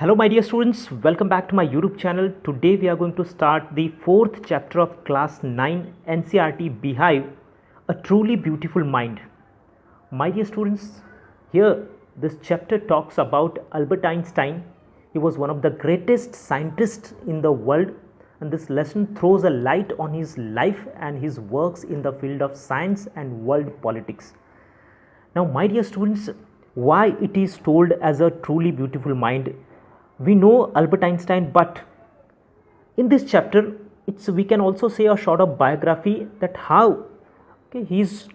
Hello, my dear students. Welcome back to my YouTube channel. Today, we are going to start the fourth chapter of Class 9 NCERT Beehive, A Truly Beautiful Mind. My dear students, here this chapter talks about Albert Einstein. He was one of the greatest scientists in the world, and this lesson throws a light on his life and his works in the field of science and world politics. Now, my dear students, why it is told as a truly beautiful mind? We know Albert Einstein, but in this chapter, we can also say a sort of biography that how he is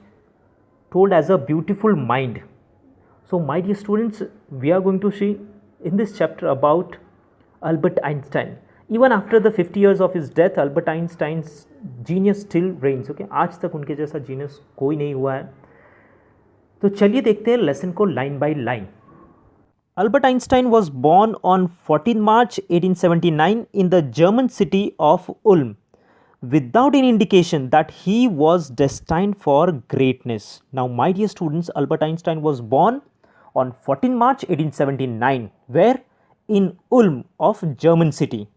told as a beautiful mind. So, my dear students, we are going to see in this chapter about Albert Einstein. Even after the 50 years of his death, Albert Einstein's genius still reigns. आज तक उनके जैसा genius कोई नहीं हुआ है. तो चलिए देखते हैं लेसन को line by line. Albert Einstein was born on 14 March 1879 in the German city of Ulm, without any indication that he was destined for greatness. Now, my dear students, Albert Einstein was born on 14 March 1879. Where? In Ulm of German city.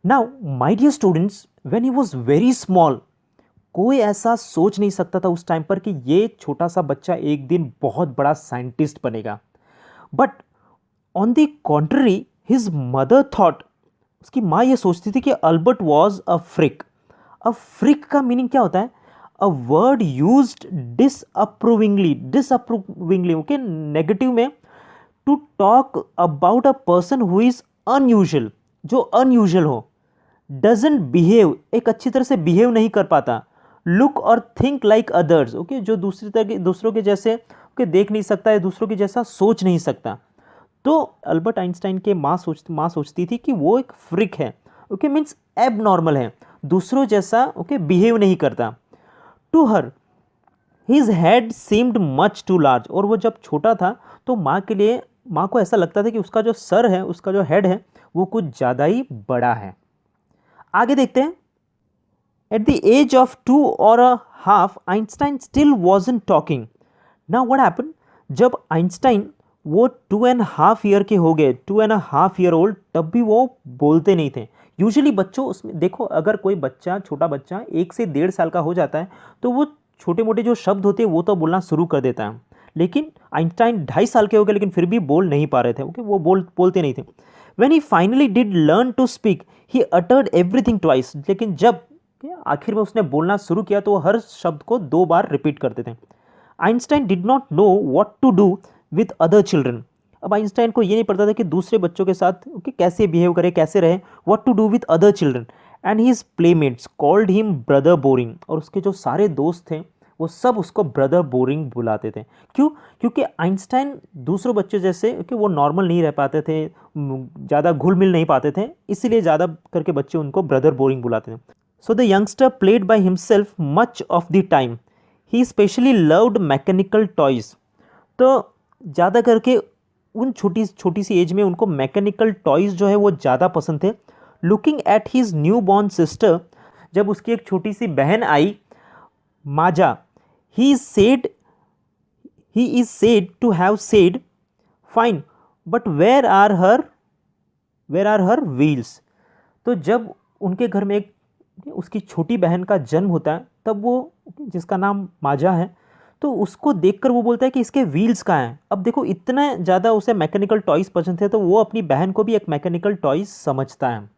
Now, my dear students, when he was very small, कोई ऐसा सोच नहीं सकता था उस time पर कि ये छोटा सा बच्चा एक दिन बहुत बड़ा साइंटिस्ट बनेगा. But on the contrary his mother thought, उसकी माँ ये सोचती थी कि अल्बर्ट वॉज अ फ्रिक. अ फ्रिक का मीनिंग क्या होता है? A word used disapprovingly okay, negative में, to talk about a person who is unusual, जो अनयूजुअल हो. डजंट बिहेव, एक अच्छी तरह से बिहेव नहीं कर पाता. लुक और थिंक लाइक अदर्स, ओके, जो दूसरों के जैसे ओके देख नहीं सकता है, दूसरों के जैसा सोच नहीं सकता. तो अल्बर्ट आइंस्टाइन के माँ सोचती थी कि वो एक फ्रिक है, ओके, मीन्स एब नॉर्मल है, दूसरों जैसा ओके बिहेव नहीं करता. To her his head seemed much too large, और वो जब छोटा था तो माँ को ऐसा लगता था कि उसका जो सर है, उसका जो हेड है, वो कुछ ज़्यादा ही बड़ा है. आगे देखते हैं. At the age of 2.5, Einstein still wasn't talking. Now what happened? जब आइंस्टाइन वो 2.5 ईयर के हो गए, 2.5 ईयर ओल्ड, तब भी वो बोलते नहीं थे. यूजुअली बच्चों उसमें देखो, अगर कोई बच्चा, छोटा बच्चा 1 से 1.5 साल का हो जाता है तो वो छोटे मोटे जो शब्द होते हैं वो तो बोलना शुरू कर देता है. लेकिन आइंस्टाइन 2.5 साल के हो गए लेकिन फिर भी बोल नहीं पा रहे थे. ओके, वो बोलते नहीं थे. When he finally did learn to speak, he uttered everything twice. लेकिन जब आखिर में उसने बोलना शुरू किया तो वो हर शब्द को 2 बार रिपीट करते थे. Einstein did not know what to do with other children. अब आइंस्टाइन को ये नहीं पता था कि दूसरे बच्चों के साथ कैसे बिहेव करे, कैसे रहे. What to do with other children, and his playmates called him brother boring. और उसके जो सारे दोस्त थे वो सब उसको ब्रदर बोरिंग बुलाते थे. क्यों? क्योंकि आइंस्टाइन दूसरों बच्चों जैसे वो नॉर्मल नहीं रह पाते थे, ज़्यादा घुल मिल नहीं पाते थे, इसीलिए ज़्यादा करके बच्चे उनको ब्रदर बोरिंग बुलाते थे. So the youngster played by himself much of the time. He especially loved mechanical toys. तो ज़्यादा करके उन छोटी सी एज में उनको मैकेनिकल टॉयज़ जो है वो ज़्यादा पसंद थे. Looking at his new born sister, जब उसकी एक छोटी सी बहन आई Maja, he is said to have said, fine, but where are her wheels. तो जब उनके घर में एक उसकी छोटी बहन का जन्म होता है, तब वो, जिसका नाम माजा है, तो उसको देखकर वो बोलता है कि इसके व्हील्स कहाँ हैं. अब देखो, इतना ज़्यादा उसे मैकेनिकल टॉयज़ पसंद थे तो वो अपनी बहन को भी एक मैकेनिकल टॉयज़ समझता है.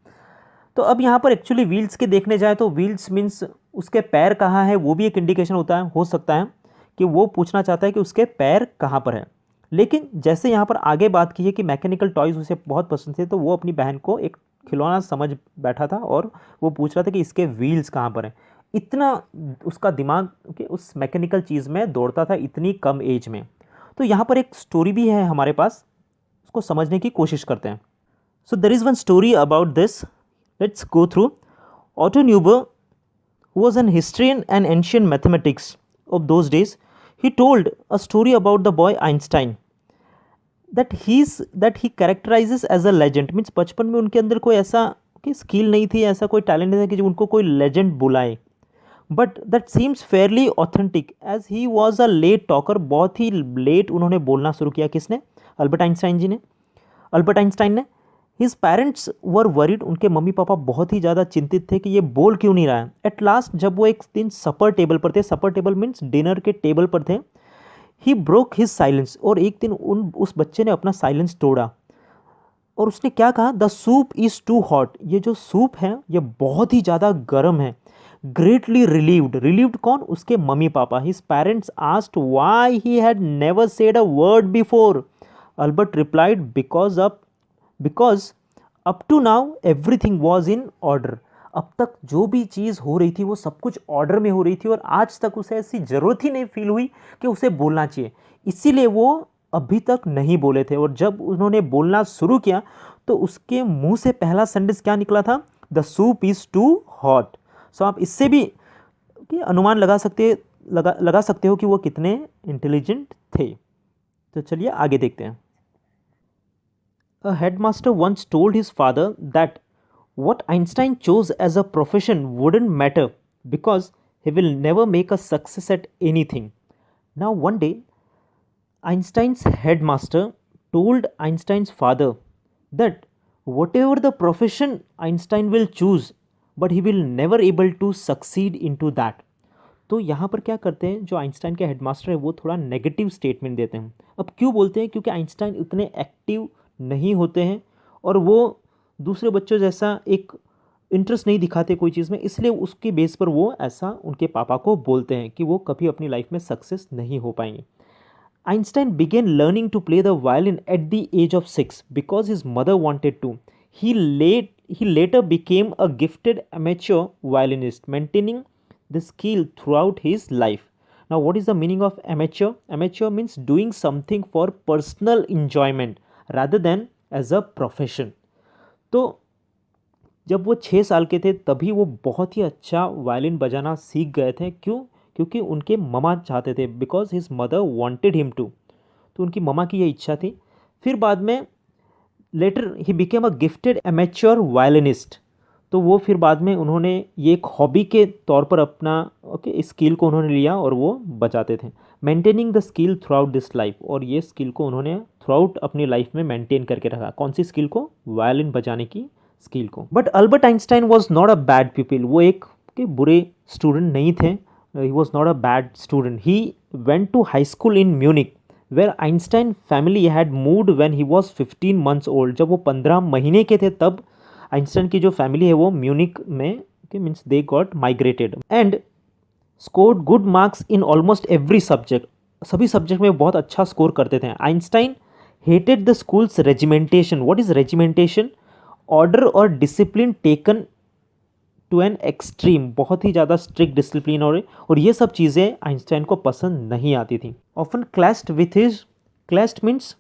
तो अब यहाँ पर एक्चुअली व्हील्स के देखने जाए तो व्हील्स मीन्स उसके पैर कहाँ है, वो भी एक इंडिकेशन हो सकता है कि वो पूछना चाहता है कि उसके पैर कहाँ पर है. लेकिन जैसे यहाँ पर आगे बात की है कि मैकेनिकल टॉयज़ उसे बहुत पसंद थे, तो वो अपनी बहन को एक खिलौना समझ बैठा था और वो पूछ रहा था कि इसके व्हील्स कहाँ पर हैं. इतना उसका दिमाग के उस मैकेनिकल चीज़ में दौड़ता था इतनी कम एज में. तो यहाँ पर एक स्टोरी भी है हमारे पास, उसको समझने की कोशिश करते हैं. So there is one story about this. Let's go through. Otto Neugebauer, who was an historian and ancient mathematics of those days, he told a story about the boy Einstein that he characterizes as a legend. Means बचपन में उनके अंदर कोई ऐसा skill नहीं थी, ऐसा कोई टैलेंट नहीं था कि जो उनको कोई लेजेंड बुलाए. But that seems fairly authentic as he was a late talker. बहुत ही लेट उन्होंने बोलना शुरू किया. किसने? अल्बर्ट आइंस्टाइन ने. हिज पेरेंट्स वर वरीड, उनके मम्मी पापा बहुत ही ज़्यादा चिंतित थे कि ये बोल क्यों नहीं रहा है। एट लास्ट जब वो एक दिन सपर टेबल पर थे, सपर टेबल मीन्स डिनर के टेबल पर थे, ही ब्रोक हिज साइलेंस, और एक दिन उस बच्चे ने अपना साइलेंस तोड़ा और उसने क्या कहा, the soup is too hot, ये जो सूप है ये बहुत ही ज़्यादा गर्म है। ग्रेटली रिलीव्ड, रिलीव्ड कौन, उसके mummy papa. His parents asked why he had never said a word before. Albert replied, because up to now everything was in order. अब तक जो भी चीज़ हो रही थी वो सब कुछ ऑर्डर में हो रही थी और आज तक उसे ऐसी ज़रूरत ही नहीं फील हुई कि उसे बोलना चाहिए, इसीलिए वो अभी तक नहीं बोले थे। और जब उन्होंने बोलना शुरू किया तो उसके मुंह से पहला सेंटेंस क्या निकला था, the soup is too hot. So आप इससे भी अनुमान लगा सकते हो कि वो कितने इंटेलिजेंट थे। तो चलिए आगे देखते हैं। A headmaster once told his father that what Einstein chose as a profession wouldn't matter because he will never make a success at anything. Now, one day, Einstein's headmaster told Einstein's father that whatever the profession Einstein will choose, but he will never able to succeed into that. तो यहाँ पर क्या करते हैं, जो Einstein के headmaster है वो थोड़ा नेगेटिव स्टेटमेंट देते हैं। अब क्यों बोलते हैं, क्योंकि आइंस्टाइन इतने एक्टिव नहीं होते हैं और वो दूसरे बच्चों जैसा एक इंटरेस्ट नहीं दिखाते कोई चीज़ में, इसलिए उसके बेस पर वो ऐसा उनके पापा को बोलते हैं कि वो कभी अपनी लाइफ में सक्सेस नहीं हो पाएंगे। Einstein began learning to play the violin at the age of 6 because his mother wanted to. He later became a gifted amateur violinist, maintaining the skill throughout his life. Now, what is the meaning of amateur? Amateur means doing something for personal enjoyment rather than as a profession. तो जब वो 6 साल के थे तभी वो बहुत ही अच्छा वायलिन बजाना सीख गए थे। क्यों? क्योंकि उनके ममा चाहते थे, because his mother wanted him to, तो उनकी ममा की ये इच्छा थी। फिर बाद में later he became a gifted amateur violinist, तो वो फिर बाद में उन्होंने ये एक हॉबी के तौर पर अपना इस स्किल को उन्होंने लिया और वो बजाते थे। Maintaining the skill through out this life, और ये स्किल को उन्होंने थ्रू आउट अपनी लाइफ में मेंटेन करके रखा। कौन सी स्किल को? वायलिन बजाने की स्किल को। But Albert Einstein was not a bad people, वो एक के बुरे स्टूडेंट नहीं थे। He was not a bad student. He went to high school in Munich where Einstein family had moved when he was 15 months old. जब वो 15 महीने के थे तब आइंस्टाइन की जो फैमिली है वो म्यूनिक में means they got migrated and scored good marks in almost every subject. सभी सब्जेक्ट में बहुत अच्छा स्कोर करते थे। Einstein hated the school's regimentation. What is regimentation? Order और discipline taken to an extreme, बहुत ही ज़्यादा स्ट्रिक्ट डिसिप्लिन, और ये सब चीज़ें आइंस्टाइन को पसंद नहीं आती थी। Often clashed means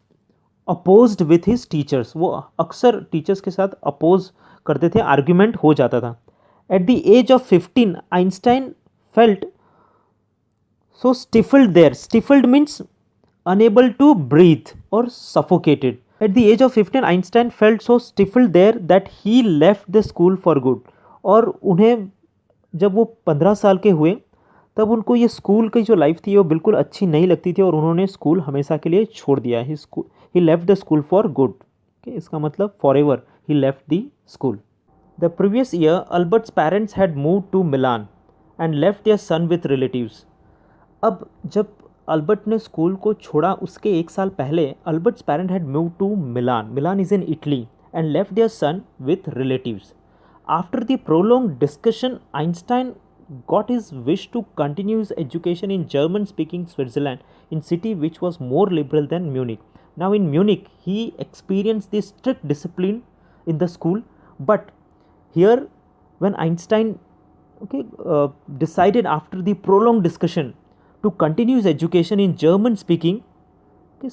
opposed with his teachers, वो अक्सर टीचर्स के साथ अपोज करते थे, आर्ग्यूमेंट हो जाता था। At the age of 15 Einstein felt so stifled there. Stifled means unable to breathe और suffocated. At the age of 15 Einstein felt so stifled there that he left the school for good. और उन्हें जब वो 15 साल के हुए तब उनको ये स्कूल की जो लाइफ थी वो बिल्कुल अच्छी नहीं लगती थी और उन्होंने स्कूल हमेशा के लिए छोड़ दिया। He left the school for good. इसका मतलब for ever he left the school. The previous year Albert's parents had move to Milan and left their son with relatives. अब जब अल्बर्ट ने स्कूल को छोड़ा उसके एक साल पहले Albert's parent had move to Milan, Milan is in Italy, and left their son with relatives. After the prolonged discussion, Einstein got his wish to continue his education in German-speaking Switzerland, in city which was more liberal than Munich. Now in Munich, he experienced the strict discipline in the school, but here when Einstein decided after the prolonged discussion to continue his education in German-speaking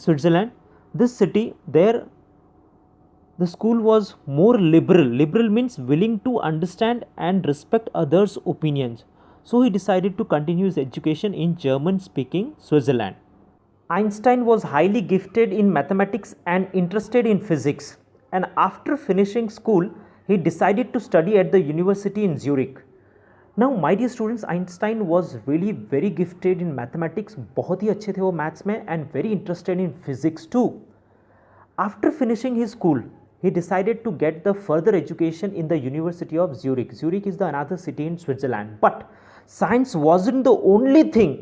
Switzerland, this city there the school was more liberal. Liberal means willing to understand and respect others' opinions. So he decided to continue his education in German-speaking Switzerland. Einstein was highly gifted in mathematics and interested in physics. And after finishing school, he decided to study at the university in Zurich. Now, my dear students, Einstein was really very gifted in mathematics. बहुत ही अच्छे थे वो maths में, and very interested in physics too. After finishing his school, he decided to get the further education in the University of Zurich. Zurich is the another city in Switzerland. But science wasn't the only thing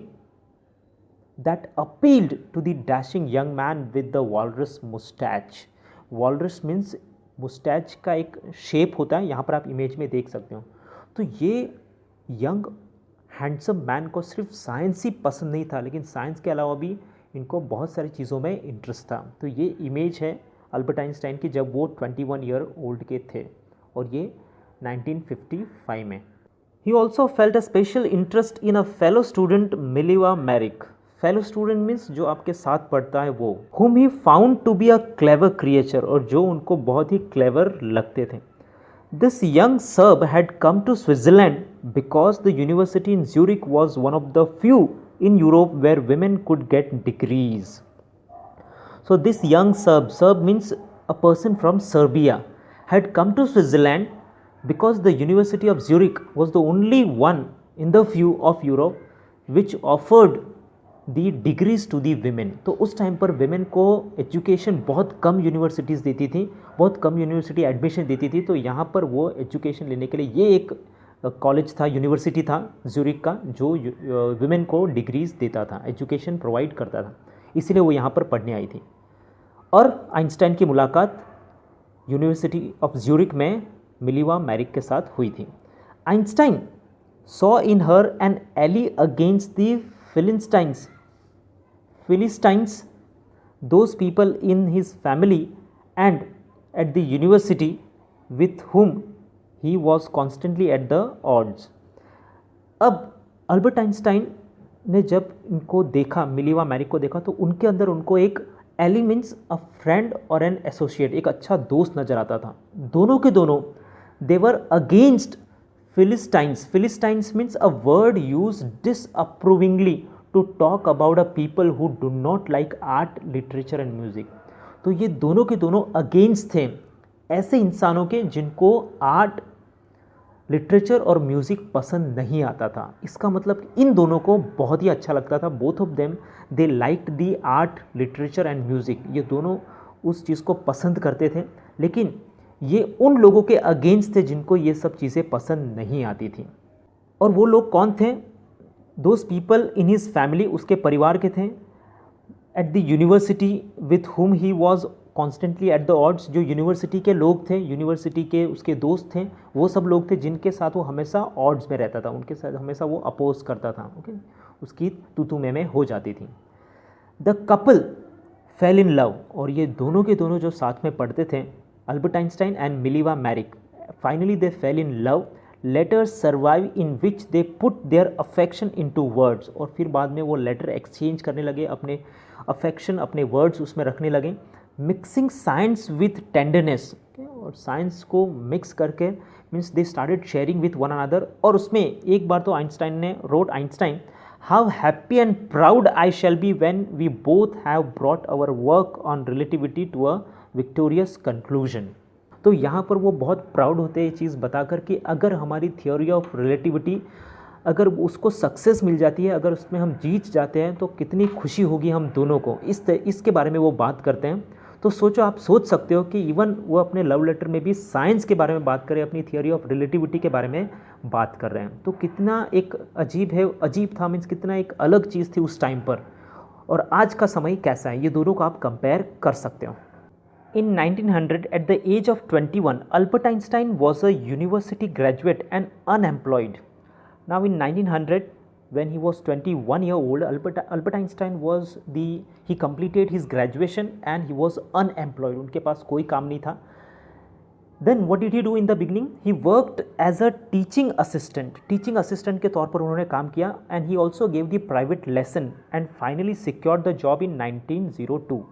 that appealed to the dashing young man with the walrus mustache. Walrus means moustache का एक shape होता है, यहाँ पर आप image में देख सकते हो. तो ये यंग हैंडसम मैन को सिर्फ साइंस ही पसंद नहीं था, लेकिन साइंस के अलावा भी इनको बहुत सारी चीज़ों में इंटरेस्ट था. तो ये इमेज है अल्बर्ट आइंस्टाइन की जब वो 21 ईयर ओल्ड के थे, और ये 1955 में. He also felt a special interest in a fellow student Mileva Maric. Fellow student means जो आपके साथ पढ़ता है वो, whom he found to be a clever creature, और जो उनको बहुत ही क्लेवर लगते थे. This young Serb had come to Switzerland because the university in Zurich was one of the few in Europe where women could get degrees. So this young Serb means a person from Serbia, had come to Switzerland because the University of Zurich was the only one in the few of Europe which offered the degrees to the women. तो उस time पर women को education बहुत कम universities देती थी, बहुत कम university admission देती थी. तो यहाँ पर वो एजुकेशन लेने के लिए ये एक कॉलेज था, यूनिवर्सिटी था ज्यूरिक का, जो वेमेन को डिग्रीज देता था, एजुकेशन प्रोवाइड करता था. इसीलिए वो यहाँ पर पढ़ने आई थी. और आइंस्टाइन की मुलाकात यूनिवर्सिटी ऑफ ज्यूरिक में मिलिवा मैरिक के साथ हुई थी. Einstein saw in her an ally against the Philistines, those people in his family and at the university with whom he was constantly at the odds. अब अल्बर्ट आइंस्टाइन ने जब इनको देखा, मिलिवा मैरिक को देखा, तो उनके अंदर उनको एक एलिमेंट्स अ फ्रेंड और एन एसोसिएट, एक अच्छा दोस्त नज़र आता था. दोनों के दोनों they were against Philistines. Philistines means a word used disapprovingly to talk about a people who do not like art, literature and music. तो ये दोनों के दोनों अगेंस्ट थे ऐसे इंसानों के जिनको आर्ट, लिटरेचर और म्यूज़िक पसंद नहीं आता था. इसका मतलब इन दोनों को बहुत ही अच्छा लगता था. Both of them they liked the art, literature and music. ये दोनों उस चीज़ को पसंद करते थे, लेकिन ये उन लोगों के अगेंस्ट थे जिनको ये सब चीज़ें पसंद नहीं आती थी. और वो लोग कौन थे? Those people in his family, उसके परिवार के थे. At the university with whom he was constantly at the odds, जो यूनिवर्सिटी के लोग थे, यूनिवर्सिटी के उसके दोस्त थे, वो सब लोग थे जिनके साथ वो हमेशा ऑड्स में रहता था, उनके साथ हमेशा वो अपोज करता था. ओके, उसकी तू में हो जाती थी. The couple fail in love, और ये दोनों के दोनों जो साथ में पढ़ते थे, Albert Einstein and Mileva Maric, finally they fell in love. Letters survive in which they put their affection into words, और फिर बाद में वो लेटर एक्सचेंज करने लगे, अपने अफेक्शन, अपने वर्ड्स उसमें रखने लगे. मिक्सिंग साइंस विथ टेंडरनेस, और साइंस को मिक्स करके means they started sharing with one another. और उसमें एक बार तो आइंस्टाइन ने wrote, Einstein, how happy and proud I shall be when we both have brought our work on relativity to a victorious conclusion. तो यहाँ पर वो बहुत प्राउड होते हैं ये चीज़ बताकर कि अगर हमारी थियोरी ऑफ रिलेटिविटी, अगर उसको सक्सेस मिल जाती है, अगर उसमें हम जीत जाते हैं, तो कितनी खुशी होगी हम दोनों को. इसके बारे में वो बात करते हैं. तो सोचो, आप सोच सकते हो कि इवन वो अपने लव लेटर में भी साइंस के बारे में बात करें, अपनी थियोरी ऑफ रिलेटिविटी के बारे में बात कर रहे हैं. तो कितना एक अजीब था, मीन्स कितना एक अलग चीज़ थी उस टाइम पर, और आज का समय कैसा है, ये दोनों को आप कंपेयर कर सकते हो. In 1900, at the age of 21, Albert Einstein was a university graduate and unemployed. Now in 1900, when he was 21 year old, Albert Einstein he completed his graduation and he was unemployed. उनके पास कोई काम नहीं था. Then what did he do in the beginning? He worked as a teaching assistant. Teaching assistant के तौर पर उन्होंने काम किया, and he also gave the private lesson and finally secured the job in 1902.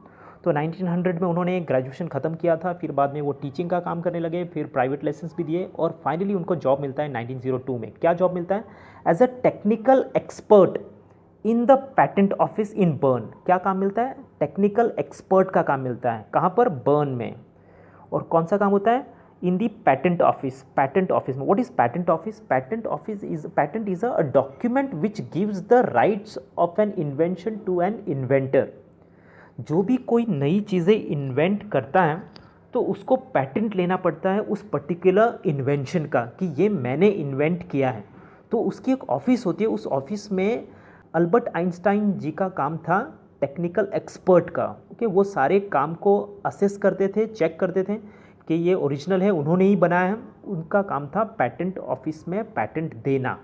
तो 1900 में उन्होंने ग्रेजुएशन ख़त्म किया था, फिर बाद में वो टीचिंग का काम करने लगे, फिर प्राइवेट लेसन्स भी दिए, और फाइनली उनको जॉब मिलता है 1902 में. क्या जॉब मिलता है? As a technical expert in the patent office in Bern. क्या काम मिलता है? टेक्निकल एक्सपर्ट का काम मिलता है. कहाँ पर? बर्न में. और कौन सा काम होता है? In the patent office. Patent office में what is patent office? Patent is a document which gives the rights of an invention to an inventor. जो भी कोई नई चीज़ें इन्वेंट करता है, तो उसको पेटेंट लेना पड़ता है उस पर्टिकुलर इन्वेंशन का कि ये मैंने इन्वेंट किया है। तो उसकी एक ऑफिस होती है, उस ऑफिस में अल्बर्ट आइंस्टाइन जी का काम था टेक्निकल एक्सपर्ट का। ओके, वो सारे काम को असेस करते थे, चेक करते थे कि ये ओरिजिनल है, उन्होंने ही बनाया है। उनका काम था पेटेंट ऑफिस में पेटेंट देना।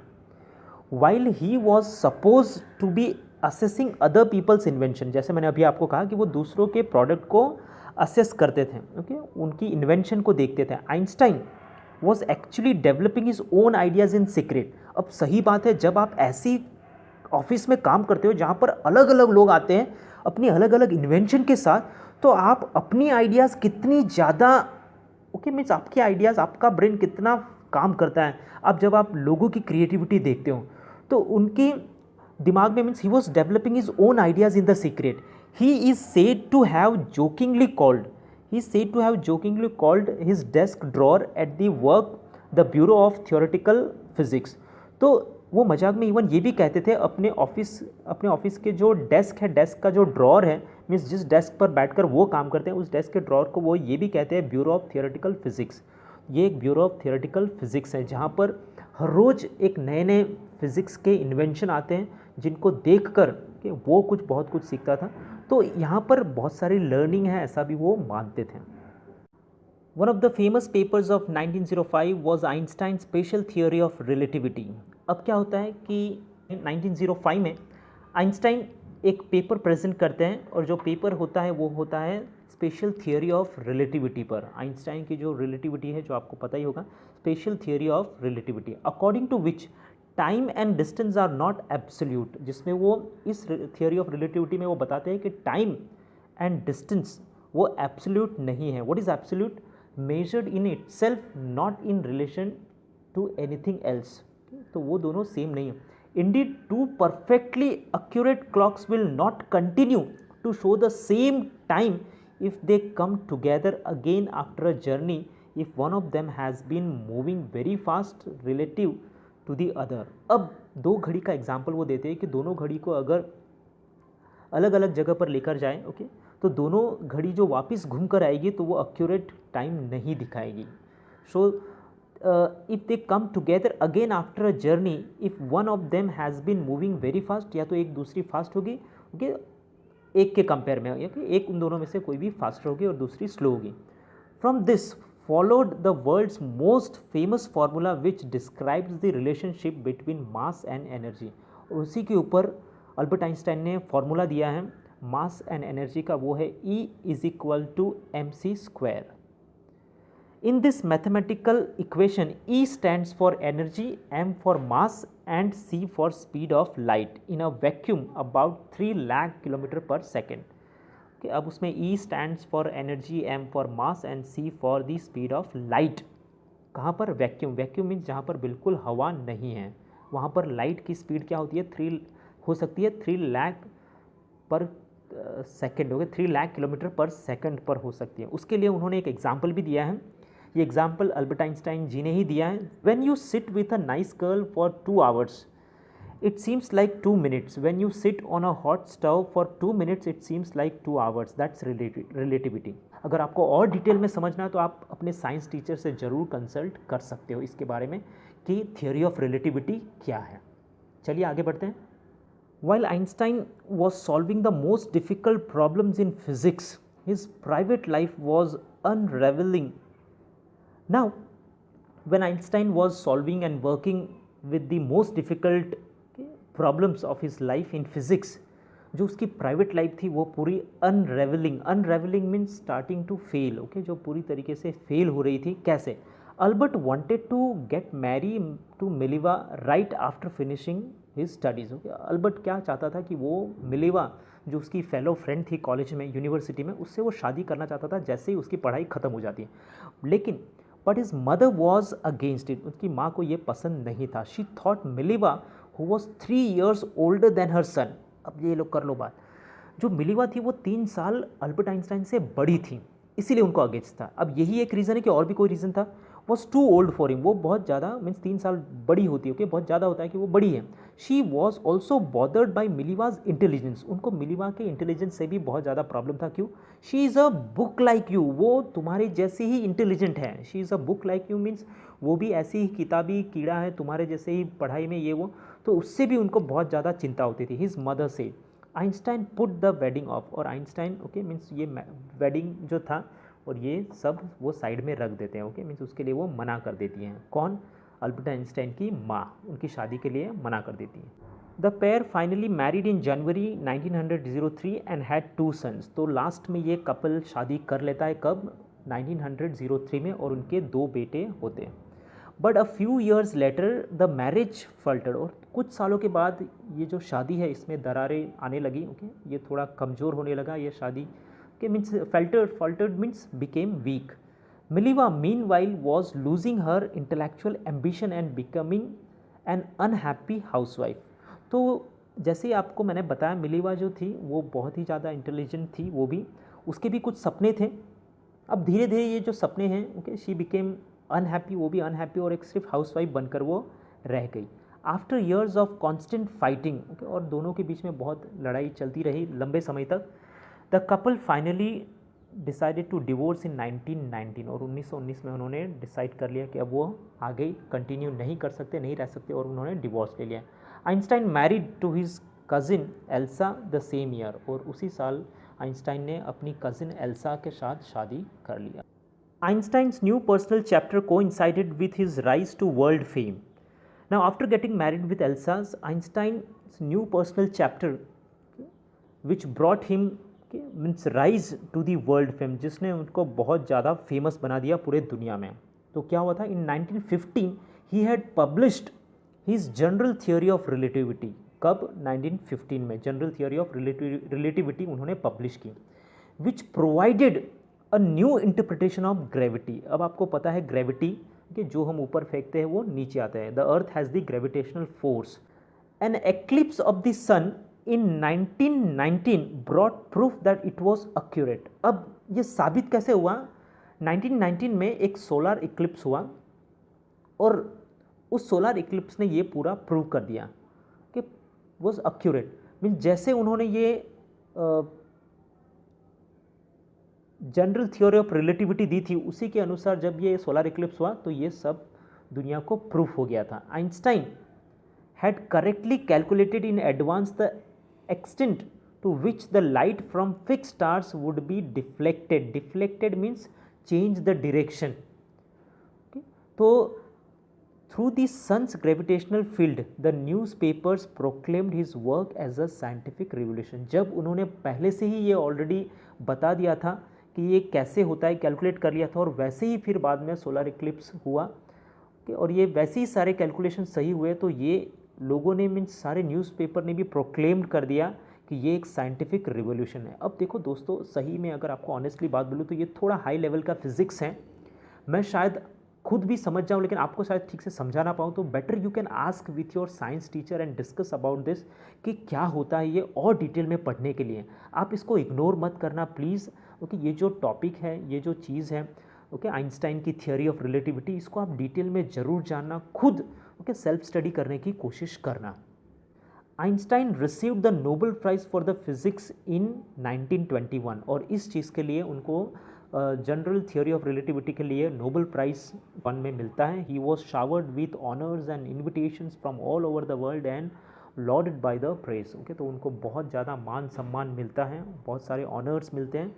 While he was suppose to be assessing other people's invention, जैसे मैंने अभी आपको कहा कि वो दूसरों के प्रोडक्ट को असेस करते थे, ओके, उनकी इन्वेंशन को देखते थे। Einstein was actually developing his own ideas in secret. अब सही बात है, जब आप ऐसी ऑफिस में काम करते हो जहाँ पर अलग अलग लोग आते हैं अपनी अलग अलग इन्वेंशन के साथ, तो आप अपनी आइडियाज़ कितनी ज़्यादा, ओके, मीन्स आपके आइडियाज़, आपका ब्रेन कितना काम करता है। अब जब आप लोगों की क्रिएटिविटी देखते हो तो उनके दिमाग में, means he was developing his own ideas in the secret. He is said to have jokingly called his desk drawer at the work the bureau of theoretical physics. तो वो मजाक में इवन ये भी कहते थे अपने ऑफिस के जो डेस्क है, डेस्क का जो ड्रॉर है, मीन्स जिस डेस्क पर बैठकर वो काम करते हैं, उस डेस्क के ड्रॉर को वो ये भी कहते हैं ब्यूरो ऑफ थियोरेटिकल फिजिक्स। ये एक ब्यूरो ऑफ थियोरेटिकल फिजिक्स है जहाँ पर हर रोज़ एक नए नए फिज़िक्स के इन्वेंशन आते हैं जिनको देख कर कि वो बहुत कुछ सीखता था। तो यहाँ पर बहुत सारी लर्निंग है, ऐसा भी वो मानते थे। One of the famous papers of 1905 was Einstein special theory of relativity. अब क्या होता है कि 1905 में आइंस्टाइन एक पेपर प्रेजेंट करते हैं और जो पेपर होता है वो होता है स्पेशल थियोरी ऑफ रिलेटिविटी पर। आइंस्टाइन की जो रिलेटिविटी है, जो आपको पता ही होगा, special theory of relativity, according to which time and distance are not absolute, जिसमें वो इस थियोरी ऑफ रिलेटिविटी में वो बताते हैं कि टाइम एंड डिस्टेंस वो एब्सोल्यूट नहीं है। What is absolute? Measured in itself, not in relation to anything else. तो वो दोनों सेम नहीं है। Indeed two perfectly accurate clocks will not continue to show the same time if they come together again after a journey if one of them has been moving very fast relative to the other। अब दो घड़ी का example वो देते हैं कि दोनों घड़ी को अगर अलग अलग जगह पर लेकर जाएं, ओके, तो दोनों घड़ी जो वापस घूम कर आएगी तो वो एक्यूरेट टाइम नहीं दिखाएगी। So if they come together again after a journey if one of them has been moving very fast, या तो एक दूसरी फास्ट होगी, ओके, एक के कंपेयर में, एक उन दोनों में से कोई भी फास्टर होगी और दूसरी स्लो होगी। From this followed the world's most famous formula which describes the relationship between mass and energy. और उसी के ऊपर अल्बर्ट आइंस्टाइन ने फार्मूला दिया है मास एंड एनर्जी का, वो है E = mc²। In this mathematical equation, E stands for energy, m for mass and c for speed of light in a vacuum about 3 lakh km per second। Okay, अब उसमें E stands for energy, m for mass and c for the speed of light। कहाँ पर? Vacuum. Vacuum means जहाँ पर बिल्कुल हवा नहीं है, वहाँ पर लाइट की स्पीड क्या होती है? 3 लाख पर सेकेंड, हो गया 3 लाख किलोमीटर पर सेकेंड पर हो सकती है। उसके लिए उन्होंने एक एग्जाम्पल भी दिया है। ये एग्जाम्पल अल्बर्ट आइंस्टाइन जी ने ही दिया है। When you sit with a nice girl for 2 hours it seems like 2 minutes, when you sit on a hot stove for 2 minutes it seems like 2 hours. That's relativity. अगर आपको और detail में समझना है तो आप अपने साइंस टीचर से ज़रूर कंसल्ट कर सकते हो इसके बारे में कि थियोरी ऑफ रिलेटिविटी क्या है। चलिए आगे बढ़ते हैं। While Einstein was solving the most difficult problems in physics, his private life was unraveling. Now, when Einstein was solving and working with the most difficult problems of his life in physics, जो उसकी private life थी वो पूरी unravelling means starting to fail, okay, जो पूरी तरीके से fail हो रही थी। कैसे? Albert wanted to get marry to Mileva right after finishing his studies. Okay, Albert क्या चाहता था कि वो मिलिवा, जो उसकी फेलो फ्रेंड थी कॉलेज में, यूनिवर्सिटी में, उससे वो शादी करना चाहता था जैसे ही उसकी पढ़ाई ख़त्म हो जाती है। लेकिन but his mother was against it, उसकी माँ को ये पसंद नहीं था। She thought Mileva who was 3 years older than her son. अब ये लोग कर लो बात, जो मिलिवा थी वो 3 साल अल्बर्ट आइंस्टाइन से बड़ी थी, इसीलिए उनको अगेंस्ट था। अब यही एक रीज़न है कि और भी कोई रीज़न था, was too old for him, वो बहुत ज़्यादा मीन्स 3 साल बड़ी होती है, ओके, बहुत ज़्यादा होता है कि वो बड़ी है। She was also bothered by Mileva's intelligence, उनको मिलीवा के इंटेलिजेंस से भी बहुत ज़्यादा प्रॉब्लम था। क्यों? She is a book like you, वो तुम्हारे जैसे ही इंटेलिजेंट है। She is a book like you means वो भी ऐसी ही किताबी कीड़ा है, तुम्हारे जैसे ही पढ़ाई में ये वो, तो उससे भी उनको बहुत ज़्यादा चिंता होती थी। हिज मदर से Einstein put the wedding of, और आइंस्टाइन ओके मीन्स ये वेडिंग जो था और ये सब वो साइड में रख देते हैं, ओके मीन्स उसके लिए वो मना कर देती हैं। कौन? अल्बर्ट आइंस्टाइन की माँ उनकी शादी के लिए मना कर देती हैं। The pair finally married in January 1903 and had 2 sons. तो लास्ट में ये कपल शादी कर लेता है कब? 1903 में, और उनके 2 बेटे होते हैं। But a few years later the marriage faltered, और कुछ सालों के बाद ये जो शादी है इसमें दरारें आने लगी, ओके, ये थोड़ा कमज़ोर होने लगा ये शादी के, means faltered means became weak. Mileva meanwhile was losing her intellectual ambition and becoming an unhappy housewife. तो जैसे ही आपको मैंने बताया, मिलीवा जो थी वो बहुत ही ज़्यादा इंटेलिजेंट थी, वो भी, उसके भी कुछ सपने थे। अब धीरे धीरे ये जो सपने हैं, ओके, शी बिकेम अनहैप्पी, वो भी अनहैप्पी, और एक सिर्फ हाउस वाइफ बनकर वो रह गई। After years of constant fighting, okay, और दोनों के बीच में बहुत लड़ाई चलती रही लंबे समय तक, the couple finally decided to divorce in 1919, और 1919 में उन्होंने डिसाइड कर लिया कि अब वो आगे कंटिन्यू नहीं कर सकते, नहीं रह सकते, और उन्होंने डिवोर्स ले लिया। Einstein married to his cousin Elsa the same year, और उसी साल आइंस्टाइन ने अपनी कज़िन एल्सा के साथ शादी कर लिया। Einstein's new personal chapter coincided with his rise to world fame. Now, after getting married with Elsa's, Einstein's new personal chapter, which brought him means rise to the world fame, जिसने उनको बहुत ज़्यादा famous बना दिया पूरे दुनिया में। तो क्या हुआ था? इन 1915 he had published his general theory of relativity. कब? 1915 में जनरल थियोरी ऑफ रिलेटिविटी उन्होंने पब्लिश की, which provided a new interpretation of gravity. अब आपको पता है ग्रेविटी कि जो हम ऊपर फेंकते हैं वो नीचे आता है। The earth has the gravitational force. An eclipse of the sun in 1919 brought proof that it was accurate. अब ये साबित कैसे हुआ? 1919 में एक सोलर इक्लिप्स हुआ, और उस सोलर इक्लिप्स ने ये पूरा प्रूव कर दिया कि वॉज एक्यूरेट। मीन जैसे उन्होंने ये जनरल थ्योरी ऑफ रिलेटिविटी दी थी, उसी के अनुसार जब ये सोलर इक्लिप्स हुआ तो ये सब दुनिया को प्रूफ हो गया था। Einstein had correctly calculated in advance the extent to which the light from fixed stars would be deflected. Deflected means change the direction. तो through the sun's gravitational field the newspapers proclaimed his work as a scientific revolution. जब उन्होंने पहले से ही ये already बता दिया था कि ये कैसे होता है, कैलकुलेट कर लिया था, और वैसे ही फिर बाद में सोलर इक्लिप्स हुआ, और ये वैसे ही सारे कैलकुलेशन सही हुए, तो ये लोगों ने मीन्स सारे न्यूज़पेपर ने भी प्रोक्लेम्ड कर दिया कि ये एक साइंटिफिक रिवोल्यूशन है। अब देखो दोस्तों, सही में अगर आपको ऑनेस्टली बात बोलूँ तो ये थोड़ा हाई लेवल का फिजिक्स है, मैं शायद खुद भी समझ जाऊँ लेकिन आपको शायद ठीक से समझा ना पाऊँ, तो better you can ask with your science teacher and discuss about this कि क्या होता है ये, और डिटेल में पढ़ने के लिए आप इसको इग्नोर मत करना प्लीज़। ओके, ये जो टॉपिक है, ये जो चीज़ है, ओके, आइंस्टाइन की थियोरी ऑफ रिलेटिविटी, इसको आप डिटेल में ज़रूर जानना, खुद ओके सेल्फ स्टडी करने की कोशिश करना। Einstein received the Nobel prize for the physics in 1921, और इस चीज़ के लिए उनको जनरल थियोरी ऑफ रिलेटिविटी के लिए नोबेल प्राइज़ 1 में मिलता है। He was showered with honours and invitations from all over the world and lorded by the press. Okay, तो उनको बहुत ज़्यादा मान सम्मान मिलता है, बहुत सारे ऑनर्स मिलते हैं।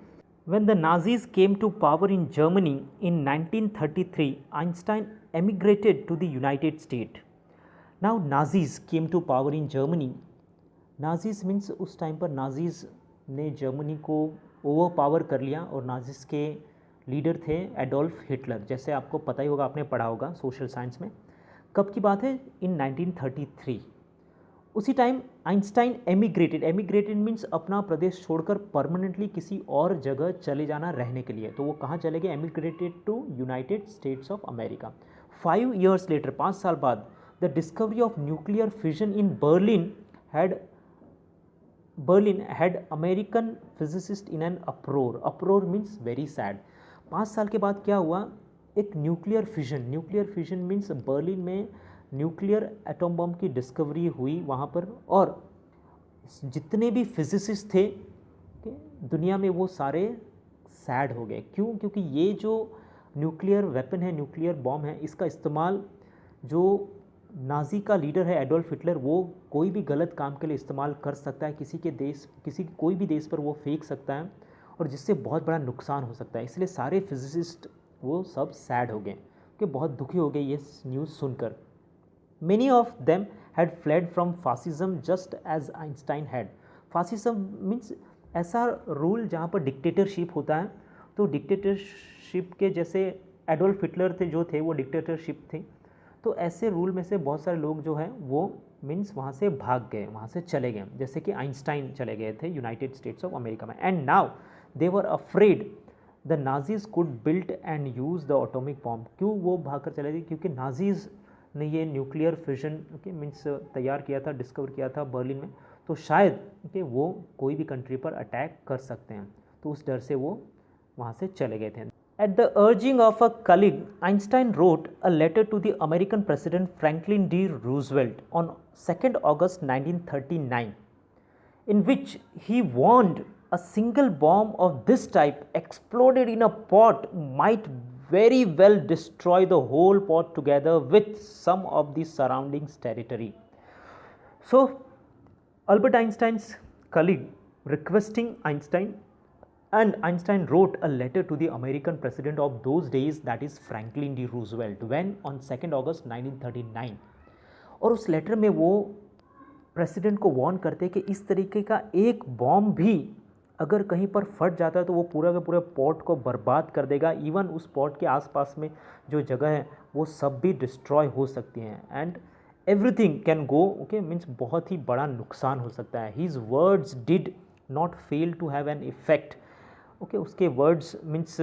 When the Nazis came to power in Germany in 1933, Einstein emigrated to the United States. Now Nazis came to power in Germany. Nazis means उस टाइम पर नाजीज़ ने जर्मनी को ओवर पावर कर लिया, और नाजीज़ के लीडर थे Adolf Hitler, जैसे आपको पता ही होगा, आपने पढ़ा होगा सोशल साइंस में। कब की बात है? इन 1933। उसी टाइम आइंस्टाइन एमिग्रेटेड मीन्स अपना प्रदेश छोड़कर परमानेंटली किसी और जगह चले जाना रहने के लिए। तो वो कहाँ चले गए? Emigrated to United States of America. 5 years later, 5 साल बाद, the discovery of nuclear fission in Berlin had Berlin had American physicist in an uproar. Uproar means very sad. 5 साल के बाद क्या हुआ, एक nuclear fission. Nuclear fission means Berlin में nuclear atom bomb की डिस्कवरी हुई वहाँ पर, और जितने भी फिजिसिस्ट थे दुनिया में वो सारे सैड हो गए. क्यों? क्योंकि ये जो न्यूक्लियर वेपन है, न्यूक्लियर बॉम्ब है, इसका इस्तेमाल जो नाजी का लीडर है एडोल्फ हिटलर, वो कोई भी गलत काम के लिए इस्तेमाल कर सकता है. किसी कोई भी देश पर वो फेंक सकता है और जिससे बहुत बड़ा नुकसान हो सकता है. इसलिए सारे फिजिसिस्ट वो सब सैड हो गए कि बहुत दुखी हो गए ये न्यूज़ सुनकर. Many of them had fled from fascism just as Einstein had. Fascism means ऐसा रूल जहाँ पर डिक्टेटरशिप होता है. तो डिक्टेटरशिप के जैसे एडोल्फ हिटलर थे जो थे वो डिक्टेटरशिप थे. तो ऐसे रूल में से बहुत सारे लोग जो हैं वो मीन्स वहाँ से भाग गए, वहाँ से चले गए, जैसे कि आइंस्टाइन चले गए थे यूनाइटेड स्टेट्स ऑफ अमेरिका में. And now they were afraid the Nazis could build and use the atomic bomb. क्यों वो भाग कर चले गए? क्योंकि नाजीज़ ने ये न्यूक्लियर फिजन मीन्स तैयार किया था, डिस्कवर किया था बर्लिन में. तो शायद वो कोई भी कंट्री पर अटैक कर सकते हैं, तो उस डर से वो वहाँ से चले गए थे. At the urging of a colleague, Einstein wrote a letter to the American president Franklin D Roosevelt on 2 August 1939, in which he warned a single bomb of this type exploded in a pot might very well destroy the whole pot together with some of the surrounding territory. So Albert Einstein's colleague requesting Einstein, and Einstein wrote a letter to the American president of those days, that is Franklin D. Roosevelt, when on 2 August 1939. और उस letter में वो president को warn करते कि इस तरीके का एक बॉम्ब भी अगर कहीं पर फट जाता है तो वो पूरा के पूरे पॉट को बर्बाद कर देगा. इवन उस पॉट के आसपास में जो जगह है वो सब भी डिस्ट्रॉय हो सकती हैं. And everything can go okay means बहुत ही बड़ा नुकसान हो सकता है. His words did not fail to have an effect. Okay, उसके वर्ड्स मीन्स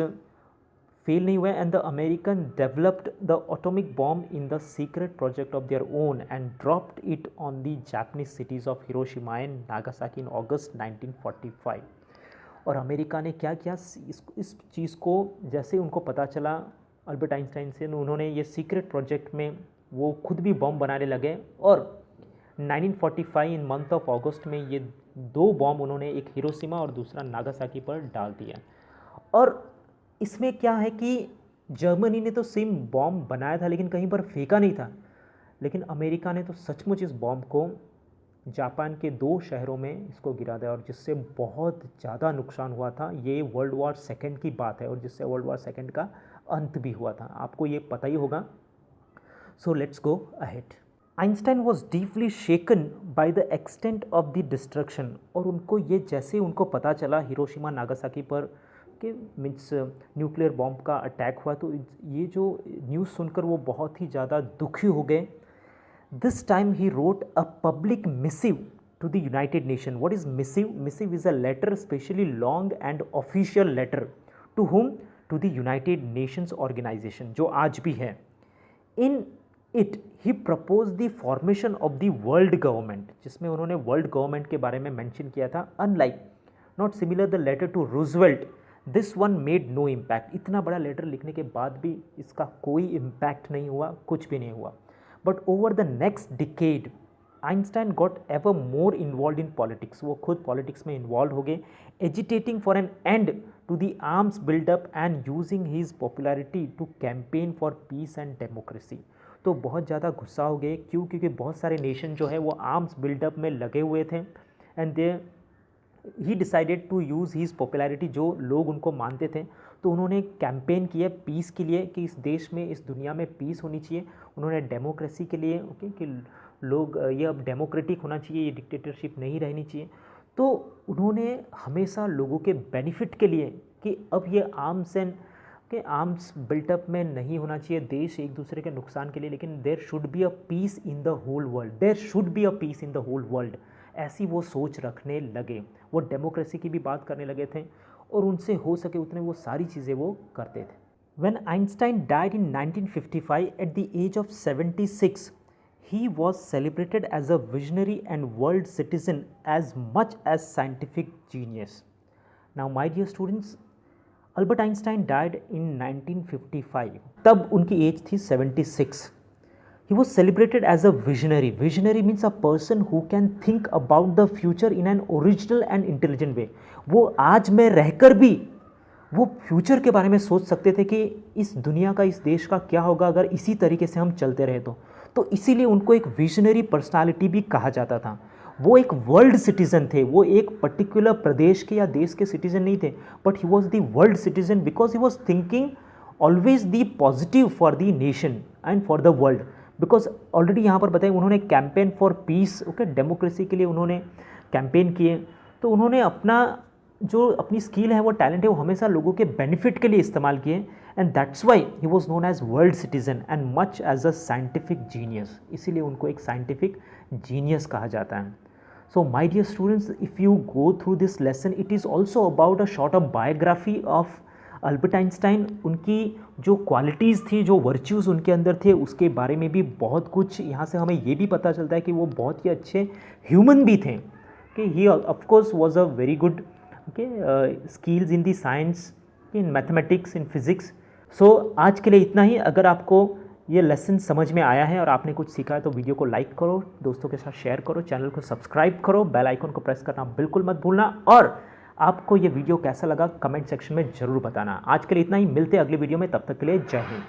फेल नहीं हुए. And the American developed the atomic bomb in the secret project of their own and dropped it on the Japanese cities of Hiroshima and Nagasaki in August 1945. और America ने क्या किया, इस चीज़ को जैसे उनको पता चला अल्बर्ट आइंस्टाइन से, उन्होंने ये सीक्रेट प्रोजेक्ट में वो खुद भी बॉम्ब बनाने लगे. और 1945 इन मंथ ऑफ अगस्त में ये 2 बॉम्ब उन्होंने, एक हिरोशिमा और दूसरा नागासाकी पर डाल दिया. और इसमें क्या है कि जर्मनी ने तो सेम बॉम्ब बनाया था लेकिन कहीं पर फेंका नहीं था, लेकिन अमेरिका ने तो सचमुच इस बॉम्ब को जापान के 2 शहरों में इसको गिरा दिया, और जिससे बहुत ज़्यादा नुकसान हुआ था. ये वर्ल्ड वॉर सेकेंड की बात है और जिससे वर्ल्ड वॉर सेकेंड का अंत भी हुआ था. आपको ये पता ही होगा. So let's go ahead. Einstein was deeply shaken by the extent of the destruction. और उनको ये जैसे उनको पता चला हिरोशिमा नागासाकी पर कि मीन्स न्यूक्लियर बॉम्ब का अटैक हुआ, तो ये जो न्यूज़ सुनकर वो बहुत ही ज़्यादा दुखी हो गए. This time he wrote a public missive to the United Nations. What is missive? Missive is a letter, especially long and official letter. To whom? To the United Nations organization, जो आज भी है. In it he proposed the formation of the world government, जिसमें उन्होंने world government के बारे में mention किया था. Unlike, not similar the letter to Roosevelt, this one made no impact. इतना बड़ा लेटर लिखने के बाद भी इसका कोई इम्पैक्ट नहीं हुआ, कुछ भी नहीं हुआ. But over the next decade, Einstein got ever more involved in politics. वो खुद पॉलिटिक्स में इन्वॉल्व हो गए, agitating for an end to the arms build-up and using his popularity to campaign for peace and democracy. तो बहुत ज़्यादा गुस्सा हो गए. क्यों? क्योंकि बहुत सारे नेशन जो है वो आर्म्स बिल्डअप में लगे हुए थे. And they he decided to use his popularity, जो लोग उनको मानते थे, तो उन्होंने कैंपेन किया पीस के लिए कि इस देश में, इस दुनिया में पीस होनी चाहिए. उन्होंने डेमोक्रेसी के लिए ओके कि लोग ये अब डेमोक्रेटिक होना चाहिए, ये डिक्टेटरशिप नहीं रहनी चाहिए. तो उन्होंने हमेशा लोगों के बेनिफिट के लिए कि अब ये आर्म्स बिल्टअप में नहीं होना चाहिए, देश एक दूसरे के नुकसान के लिए, लेकिन there should be a peace in the whole world, there should be a peace in the whole world. ऐसी वो सोच रखने लगे. वो डेमोक्रेसी की भी बात करने लगे थे और उनसे हो सके उतने वो सारी चीज़ें वो करते थे. When Einstein died in 1955 at the age of 76, He was celebrated as a visionary and world citizen as much as scientific genius. Now, my dear students, Albert Einstein died in 1955. तब उनकी एज थी 76. He was celebrated as a visionary. Visionary means a person who can think about the future in an original and intelligent way. वो आज में रहकर भी वो future के बारे में सोच सकते थे कि इस दुनिया का, इस देश का क्या होगा अगर इसी तरीके से हम चलते रहे तो इसीलिए उनको एक विजनरी पर्सनालिटी भी कहा जाता था. वो एक वर्ल्ड सिटीज़न थे. वो एक पर्टिकुलर प्रदेश के या देश के सिटीज़न नहीं थे, but he was the world citizen because he was thinking always the positive for the nation and for the world. Because already यहाँ पर बताएं उन्होंने campaign for piece, okay, democracy के लिए उन्होंने कैंपेन किए. तो उन्होंने अपनी स्किल है, वो टैलेंट है, वो हमेशा लोगों के बेनिफिट के लिए इस्तेमाल किए. And that's why he was known as world citizen and much as a scientific genius. इसीलिए उनको एक साइंटिफिक जीनियस कहा जाता है. So my dear students, if you go through this lesson, it is also about a short of biography of Albert Einstein. उनकी जो qualities थी, जो वर्च्यूज़ उनके अंदर थे, उसके बारे में भी बहुत कुछ यहाँ से हमें ये भी पता चलता है कि वो बहुत ही अच्छे ह्यूमन भी थे. कि he of course was a very good skills in the science, in mathematics, in physics. So आज के लिए इतना ही. अगर आपको ये लेसन समझ में आया है और आपने कुछ सीखा है तो वीडियो को लाइक करो, दोस्तों के साथ शेयर करो, चैनल को सब्सक्राइब करो, बेल आइकन को प्रेस करना बिल्कुल मत भूलना. और आपको ये वीडियो कैसा लगा कमेंट सेक्शन में ज़रूर बताना. आज के लिए इतना ही. मिलते हैं अगले वीडियो में. तब तक के लिए जय हिंद.